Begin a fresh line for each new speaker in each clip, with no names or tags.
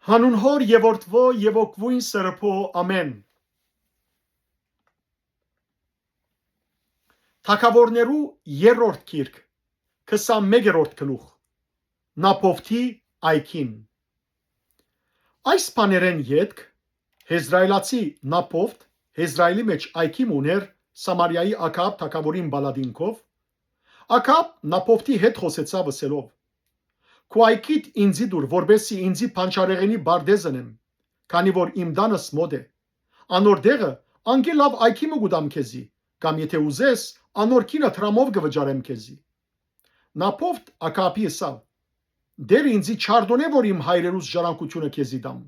Հանուն հոր եւ որդվո եւ օգվույն սրբո ամեն։ Թագավորներու երրորդ գիրք 21-րդ գլուխ Նապովթի այքին։ Այս բաներեն յետք Հեզրայելացի Նապովթ Հեզրայելի մեջ այքի ուներ Սամարիայի Աքաբ թագավորին բալադինքով։ Աքաբ Նապովթի հետ խոսեցավ ասելով. Քո այքիդ ինձի դուր, որբեսի ինձի փանչարեղենի բարդեզնեմ, քանի որ իմ դանս մոտ է։ Անոր դեղը անգե լավ այքի մը գուդամ քեզի, կամ եթե ուզես, անոր կինը տրամով գվճարեմ քեզի։ Նապովթ Աքաբի ասավ. Դեր ինձի չարդոնե, որ իմ հայրերուս ժառանգությունը քեզի դամ։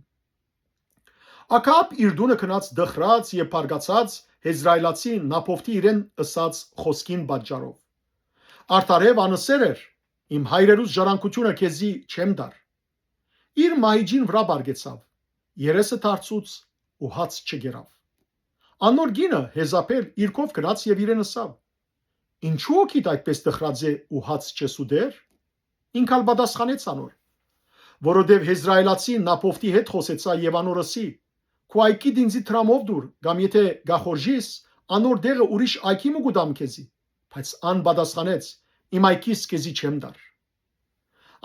Աքաբ իր դունը քնած դխրած եւ բարգացած Հեզրայելացի Նապովթի իրեն ըսած խոսքին պատճառով։ Արդարև անսեր էր, իմ հայրերուս ժառանգությունը քեզի չեմ դար։ Իր մահիջին վրա բարգեցավ, երեսը դարձուց ու հաց չգերավ։ Անոր գինը Հեզապել իրքով գնաց եւ իրեն ասավ. Ինչու օքիդ այդպես դխրած է ու հաց չսուդեր։ Ինքալ պատասխանեց անոր. որովհետև Հեզրայելացի Նապովթի հետ խոսեցա եւ անոր ասի. քո այքիդ ինձի տրամով դուր, կամ եթե գախորժիս, անոր դեղը ուրիշ այքի մը գուդամ քեզի, բայց ան պատասխանեց. իմ այքիս քեզի չեմ դար։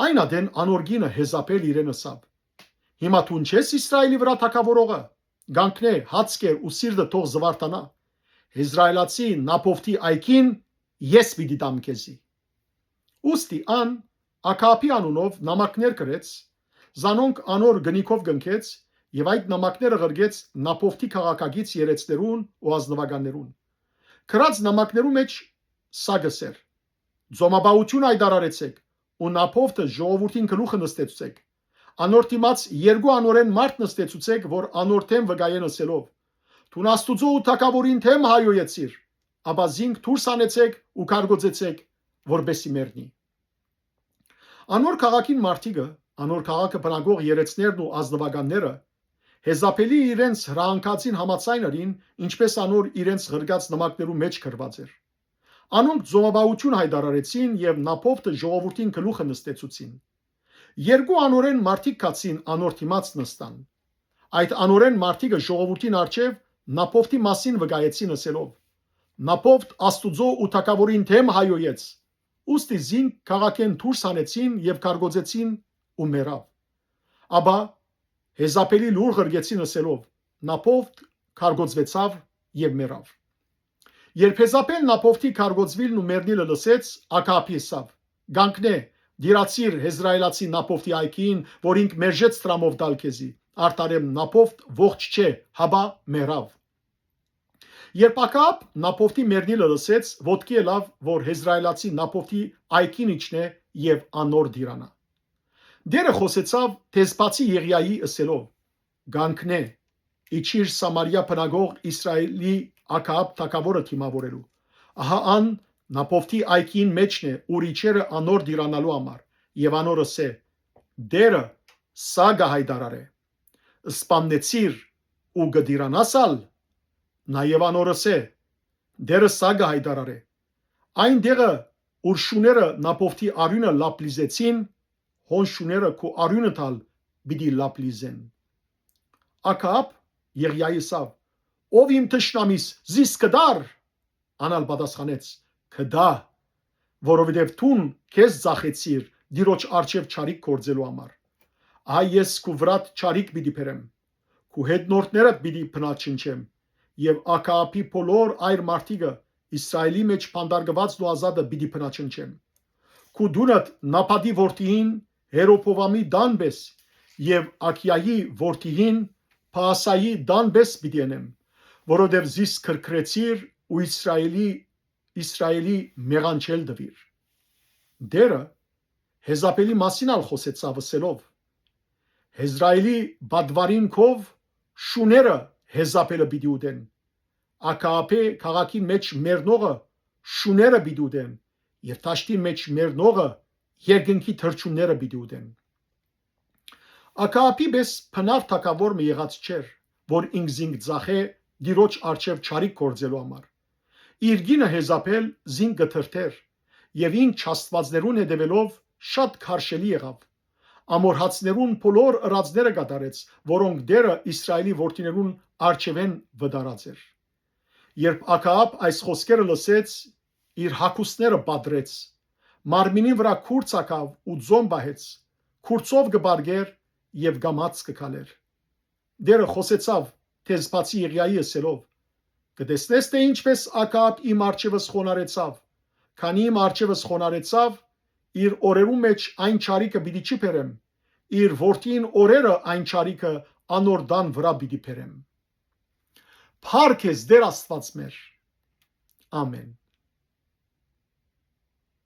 Այն ադեն անոր գինը Հեզապել իրեն ասավ. հիմա դու չես Իսրայելի վրա թագավորողը, գանքնե հացկեր ու սիրտը թող զվարթանա։ Հեզրայելացի Նապովթի այքին ես պիտի դամ քեզի։ Ուստի ան Աքաբի անունով նամակներ գրեց, զանոնք անոր գնիքով գնքեց եւ այդ նամակները գրգեց Նապովթի քաղաքագից երեցներուն ու ազնվականներուն։ Գրած նամակներու մեջ սագսեր. Ձոմաբաություն այդարարեցեք ու Նապովթը ժողովրդին գլուխը նստեցուցեք։ Անոր դիմաց երկու անորեն մարդ նստեցուցեք, որ անոր թեմ վգայեն ասելով. Դու Աստուծո ու թագավորին թեմ հայոյեցիր, ապա զինք դուրս անեցեք ու կարգոծեցեք, որբեսի մեռնի։ Անոր քաղաքին մարդիկը, անոր քաղաքը բնակող երեցներն ու ազնվականները Հեզապելի իրենց հրահանգածին համաձայներին, ինչպես անոր իրենց գրգած նամակներու մեջ գրված էր։ Անոնք ձոմաբաություն հայտարարեցին եւ Նապովթը ժողովրդին գլուխը նստեցուցին։ Երկու անորեն մարդիկ կացին անոր դիմաց նստան։ Այդ անորեն մարդիկը ժողովրդին արչեւ Նապովթի մասին վկայեցին ասելով. Նապովթ Աստուծո ու թագավորին թեմ հայոյեց։ Ուստի զինք քաղաքեն դուրս հանեցին եւ կարգոծեցին ու մեռավ։ Ապա Հեզապելի լուր գրգեցին ասելով. Նապովթ կարգոծվեցավ եւ մեռավ։ Երբ Հեզապել Նապովթի կարգոծվիլն ու մեռնիլը լսեց, Աքաբի ասավ. Գանքնե դիրացիր Հեզրայելացի Նապովթի այքին, որ ինք մերժեց տրամով դալ քեզի։ Արդարեմ Նապովթ ողջ չէ, հաբա մեռավ։ Երբ Աքաբ Նապովթի մեռնիլը լսեց, ոտքի ելավ, որ Հեզրայելացի Նապովթի այքին իջնե եւ անոր դիրանա։ Դերը խոսեցավ Թեզպացի Եղիայի ասելով. Գանքնե իջիր Սամարիա բնագող Իսրայելի Աքաբ թագավորը թիմավորելու։ Ահա ան Նապովթի այքին մեջն է, ուր իջերը անոր դիրանալու համար, եւ անոր ասե. Դերը սա գահայդարարե։ Սպաննեցիր ու գդիրանասալ։ Նաեւ անոր ասե. Դերը սա գահայդարարե։ Այն դեղը, ուր շուները Նապովթի արյունը լապլիզեցին, հոն շուները քո արյունը տալ բիդի լապլիզեն։ Աքաբ Եղիայի ասավ. Ով իմ թշնամիս զիս կդար, անալ պատասխանեց. Կդա, որովհետև թուն քեզ ծախեցիր դիրոջ արչև չարիք կործելու համար։ Այ ես քու վրատ չարիք պիտի բերեմ, քու հետնորդներդ պիտի փնաչնչեմ, եւ Աքաբի բոլոր այր մարդիկը Իսրայելի մեջ փանդարգված ու ազատը պիտի փնաչնչեմ։ Քու դունդ Նապադի որդին Հերոփովամի դանբես եւ Աքիայի որդին Փասայի դանբես պիտի ենեմ, որովհետև զիս քրքրեցիր ու Իսրայելի մեղանչել դվիր։ Դերը Հեզապելի մասին ալ խոսեցավ ասելով. Հեզրայելի բադվարին քով շուները Հեզապելը պիտի ուտեն։ Աքաբի քաղաքի մեջ մեռնողը շուները պիտի ուտեն եւ տաշտի մեջ մեռնողը երկնքի թրջունները պիտի ուտեն։ Աքաբի պես փնավ թակավոր մի եղած չէր, որ ինքզինք ծախե դիրոջ արչև չարիք կործելու համար։ Իր գինը Հեզապել զինք գթրթեր եւ ինք չաստվածներուն հետևելով շատ քարշելի եղավ։ ամորհացներուն բոլոր ըրածները կատարեց, որոնք դերը Իսրայելի որդիներուն արջևեն վդարած էր։ Երբ Աքաբ այս խոսքերը լսեց, իր հագուստները պատրեց, մարմինի վրա քուրց ակավ ու ձոն բահեց, քուրցով կբարգեր եւ գամած կքալեր։ Դերը խոսեցավ Թեզբացի Եղիայի ասելով. «Կտեսնես թե ինչպես Աքաբ իմ արջևս խոնարեցավ, քանի իմ արջևս խոնարեցավ, իր օրերու մեջ այն ճարիքը պիտի չի բերեմ, իր որդին օրերը այն ճարիքը անոր դան վրա պիտի բերեմ»։ Փառք ես Տեր Աստված մեր։ Ամեն։